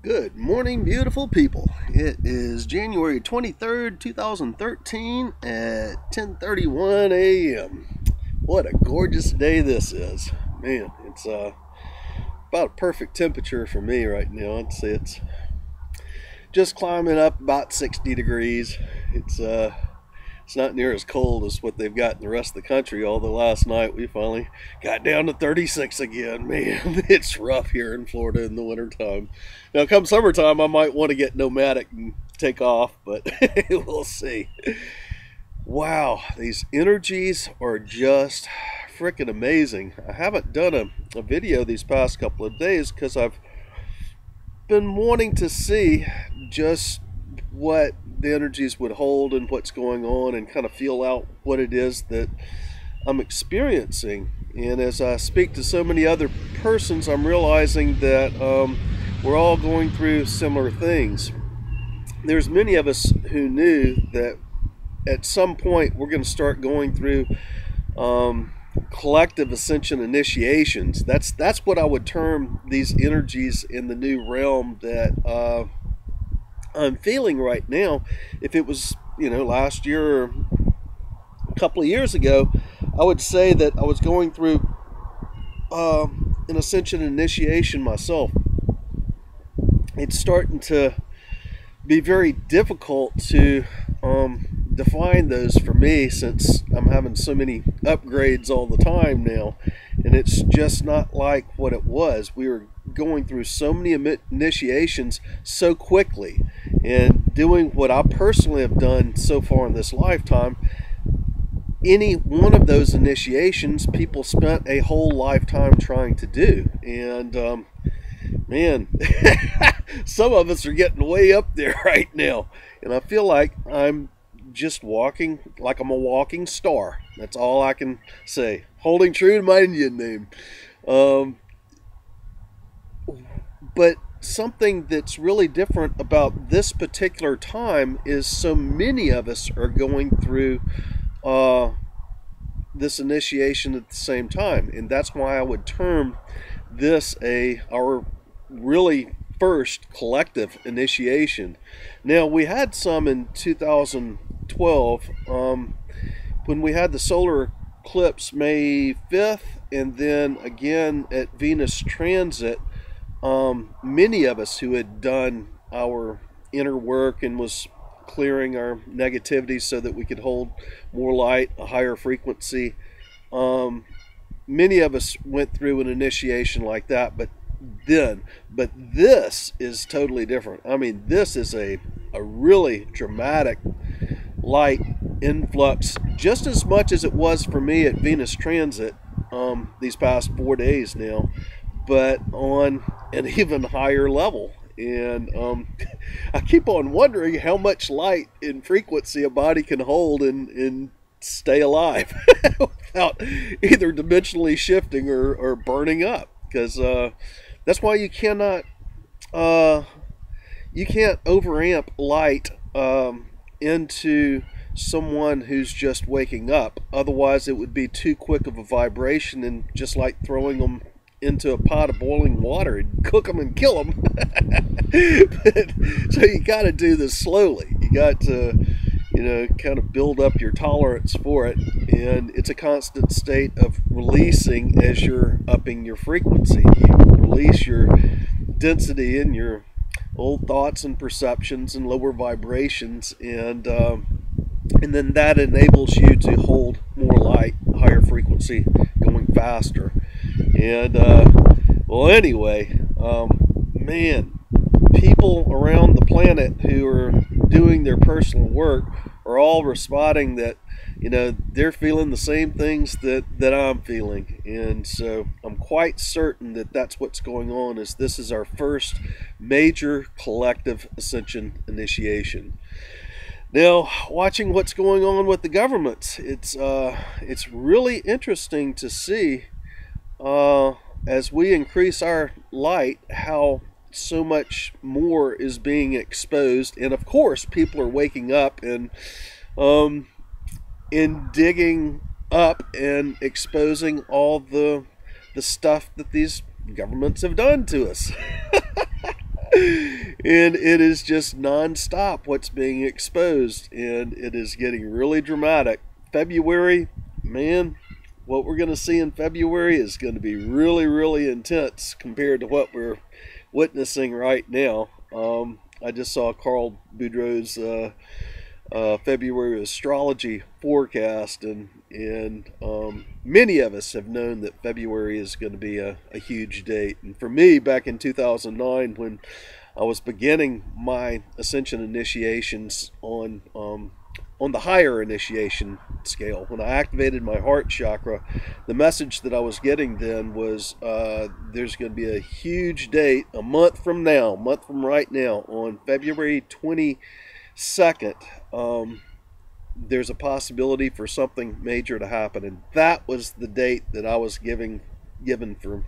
Good morning, beautiful people. It is January 23rd, 2013 at 10:31 a.m. What a gorgeous day this is. Man, it's about a perfect temperature for me right now. I'd say it's just climbing up about 60 degrees. It's not near as cold as what they've got in the rest of the country, although last night we finally got down to 36 again. Man, it's rough here in Florida in the wintertime. Now, come summertime, I might want to get nomadic and take off, but we'll see. Wow, these energies are just freaking amazing. I haven't done a video these past couple of days because I've been wanting to see just what the energies would hold and what's going on and kind of feel out what it is that I'm experiencing. And as I speak to so many other persons, I'm realizing that we're all going through similar things. There's many of us who knew that at some point we're going to start going through collective ascension initiations. That's what I would term these energies in the new realm that I'm feeling right now. If it was, last year or a couple of years ago, I would say that I was going through an ascension initiation myself. It's starting to be very difficult to define those for me since I'm having so many upgrades all the time now, and it's just not like what it was. We were going through so many initiations so quickly and doing what I personally have done so far in this lifetime. Any one of those initiations people spent a whole lifetime trying to do, and man, some of us are getting way up there right now, and I feel like I'm just walking like I'm a walking star. That's all I can say, holding true to my Indian name. But something that's really different about this particular time is so many of us are going through this initiation at the same time, and that's why I would term this our really first collective initiation. Now, we had some in 2012 when we had the solar eclipse May 5th, and then again at Venus transit. Many of us who had done our inner work and was clearing our negativity so that we could hold more light, a higher frequency, many of us went through an initiation like that. But this is totally different. I mean, this is a really dramatic light influx, just as much as it was for me at Venus transit these past 4 days now, but on an even higher level. And I keep on wondering how much light and frequency a body can hold and stay alive without either dimensionally shifting or burning up, because that's why you can't overamp light into someone who's just waking up. Otherwise it would be too quick of a vibration, and just like throwing them into a pot of boiling water and cook them and kill them. So you got to do this slowly. You got to kind of build up your tolerance for it, and it's a constant state of releasing as you're upping your frequency. You release your density and your old thoughts and perceptions and lower vibrations, and then that enables you to hold more light, higher frequency, going faster. And well, anyway, man, people around the planet who are doing their personal work are all responding that they're feeling the same things that I'm feeling. And so I'm quite certain that that's what's going on, is this is our first major collective ascension initiation. Now, watching what's going on with the governments, it's really interesting to see as we increase our light how so much more is being exposed. And of course people are waking up and digging up and exposing all the stuff that these governments have done to us. And it is just nonstop what's being exposed, and it is getting really dramatic. February, man, what we're going to see in February is going to be really, really intense compared to what we're witnessing right now. I just saw Carl Boudreaux's February astrology forecast, and many of us have known that February is going to be a huge date. And for me, back in 2009, when I was beginning my ascension initiations on the higher initiation scale, when I activated my heart chakra, the message that I was getting then was there's going to be a huge date a month from right now, on February 22nd. There's a possibility for something major to happen, and that was the date that I was given for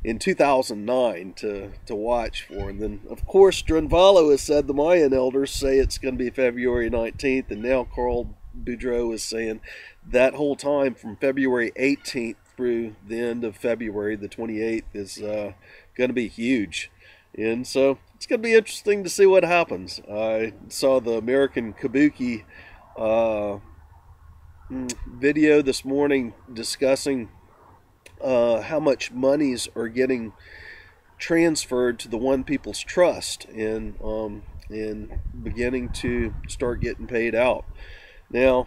in 2009 to watch for. And then, of course, Drunvalo has said, the Mayan elders say it's going to be February 19th, and now Carl Boudreaux is saying that whole time from February 18th through the end of February, the 28th, is going to be huge. And so it's going to be interesting to see what happens. I saw the American Kabuki video this morning discussing how much monies are getting transferred to the One People's Trust, and beginning to start getting paid out. Now,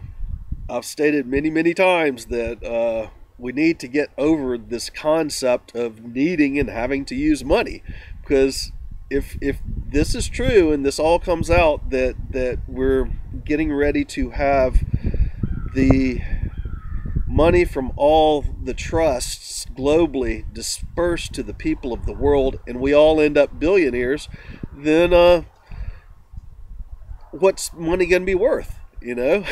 I've stated many times that we need to get over this concept of needing and having to use money, because if this is true and this all comes out, that we're getting ready to have the money from all the trusts globally dispersed to the people of the world, and we all end up billionaires, then what's money going to be worth, you know?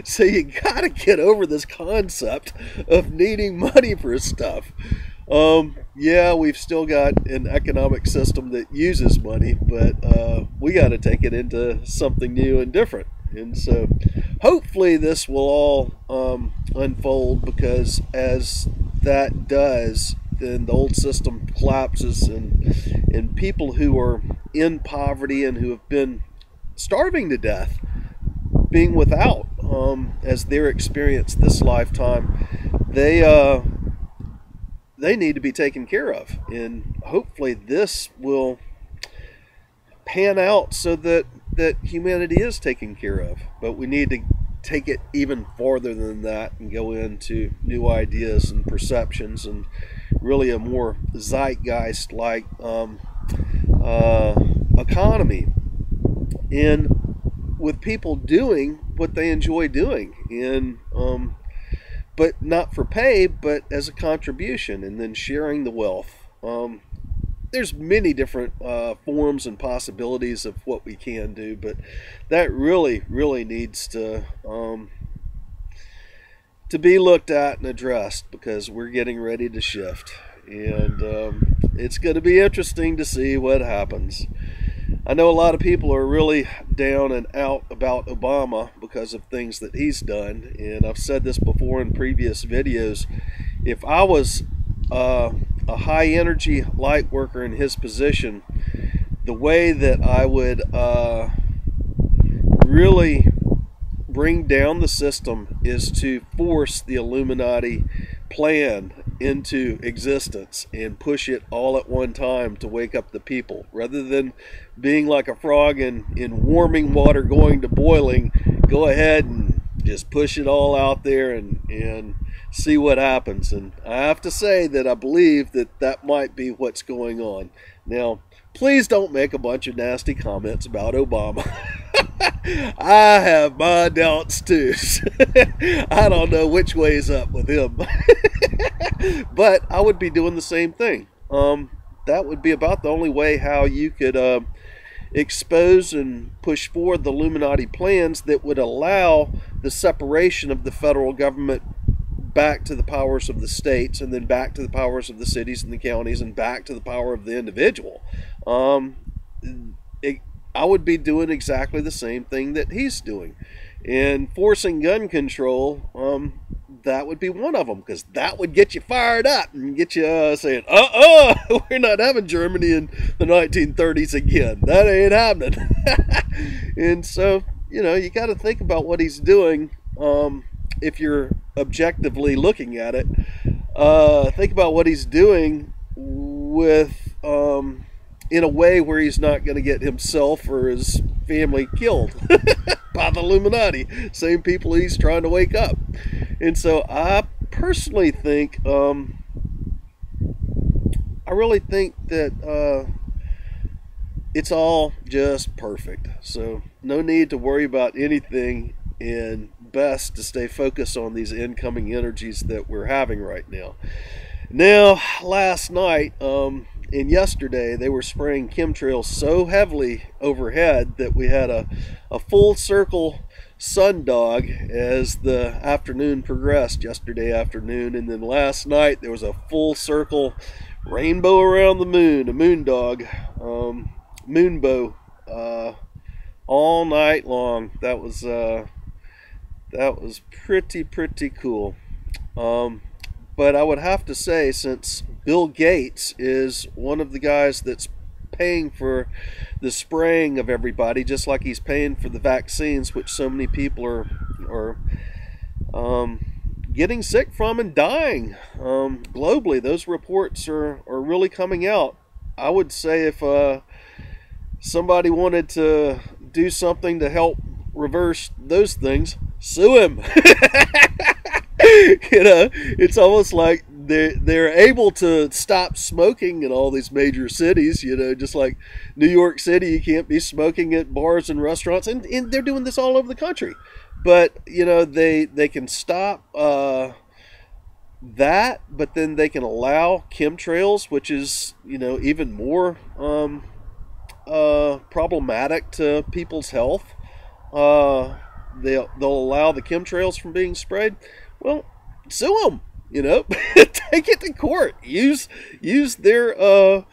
So you got to get over this concept of needing money for stuff. Yeah, we've still got an economic system that uses money, but we got to take it into something new and different. And so hopefully this will all unfold, because as that does, then the old system collapses, and people who are in poverty and who have been starving to death, being without, as their experience this lifetime, they need to be taken care of. And hopefully this will pan out so that humanity is taken care of. But we need to take it even farther than that and go into new ideas and perceptions, and really a more zeitgeist-like economy, and with people doing what they enjoy doing, and but not for pay, but as a contribution, and then sharing the wealth. There's many different forms and possibilities of what we can do, but that really needs to be looked at and addressed, because we're getting ready to shift, and it's going to be interesting to see what happens. I know a lot of people are really down and out about Obama because of things that he's done, and I've said this before in previous videos. If I was a high energy light worker in his position, the way that I would really bring down the system is to force the Illuminati plan into existence and push it all at one time to wake up the people, rather than being like a frog in warming water going to boiling. Go ahead and just push it all out there and see what happens. And I have to say that I believe that might be what's going on. Now, please don't make a bunch of nasty comments about Obama. I have my doubts too. I don't know which way is up with him. But I would be doing the same thing. That would be about the only way how you could expose and push forward the Illuminati plans that would allow the separation of the federal government back to the powers of the states, and then back to the powers of the cities and the counties, and back to the power of the individual. I would be doing exactly the same thing that he's doing, and forcing gun control. that would be one of them, because that would get you fired up and get you saying, we're not having Germany in the 1930s again. That ain't happening. And so, you know, you got to think about what he's doing. If you're objectively looking at it, think about what he's doing with in a way where he's not going to get himself or his family killed by the Illuminati, same people he's trying to wake up. And so I personally think, I really think that it's all just perfect. So no need to worry about anything, and best to stay focused on these incoming energies that we're having right now. Now, last night and yesterday, they were spraying chemtrails so heavily overhead that we had a full circle sundog as the afternoon progressed yesterday afternoon. And then last night, there was a full circle rainbow around the moon, a moondog, moonbow, all night long. That was pretty cool. But I would have to say, since Bill Gates is one of the guys that's paying for the spraying of everybody, just like he's paying for the vaccines, which so many people are getting sick from and dying globally. Those reports are really coming out. I would say if somebody wanted to do something to help reverse those things, sue him. You know, it's almost like they're able to stop smoking in all these major cities. You know, just like New York City, you can't be smoking at bars and restaurants, and they're doing this all over the country. But you know, they can stop that, but then they can allow chemtrails, which is, you know, even more problematic to people's health. They'll allow the chemtrails from being sprayed. Well, sue them, you know. Take it to court. Use their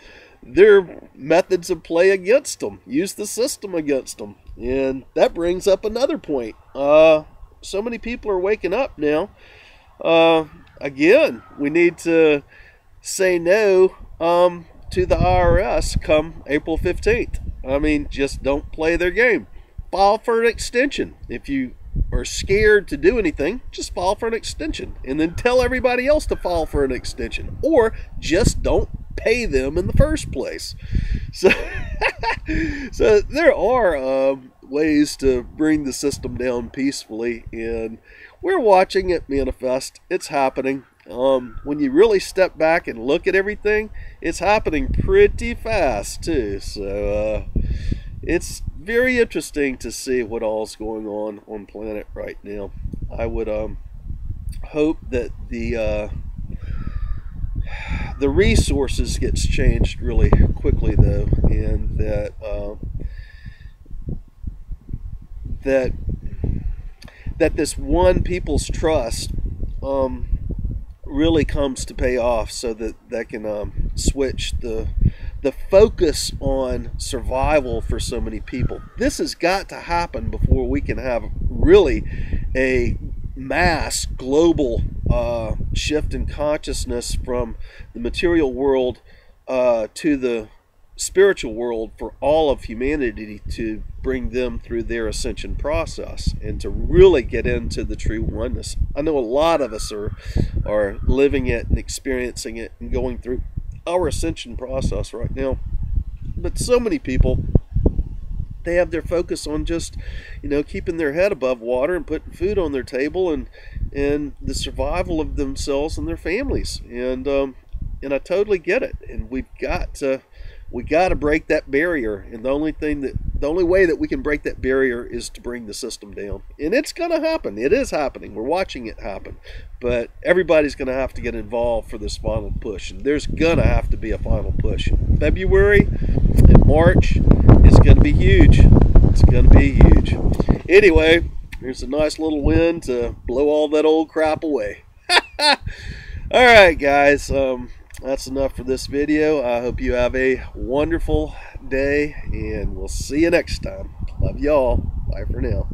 methods of play against them. Use the system against them. And that brings up another point. So many people are waking up now. Again, we need to say no to the IRS come April 15th. I mean, just don't play their game. File for an extension. If you are scared to do anything, just file for an extension, and then tell everybody else to file for an extension, or just don't pay them in the first place. So, so there are ways to bring the system down peacefully, and we're watching it manifest. It's happening. When you really step back and look at everything, it's happening pretty fast too. So it's very interesting to see what all's going on planet right now. I would hope that the resources gets changed really quickly though, and that this one people's trust really comes to pay off, so that can switch the focus on survival for so many people. This has got to happen before we can have really a mass global shift in consciousness from the material world to the spiritual world for all of humanity, to bring them through their ascension process and to really get into the true oneness. I know a lot of us are living it and experiencing it and going through our ascension process right now, but so many people, they have their focus on just, you know, keeping their head above water and putting food on their table and the survival of themselves and their families, and I totally get it. And we got to break that barrier, and the only way that we can break that barrier is to bring the system down. And it's going to happen. It is happening. We're watching it happen. But everybody's going to have to get involved for this final push. And there's going to have to be a final push. February and March is going to be huge. It's going to be huge. Anyway, here's a nice little wind to blow all that old crap away. All right, guys. That's enough for this video. I hope you have a wonderful day, and we'll see you next time. Love y'all. Bye for now.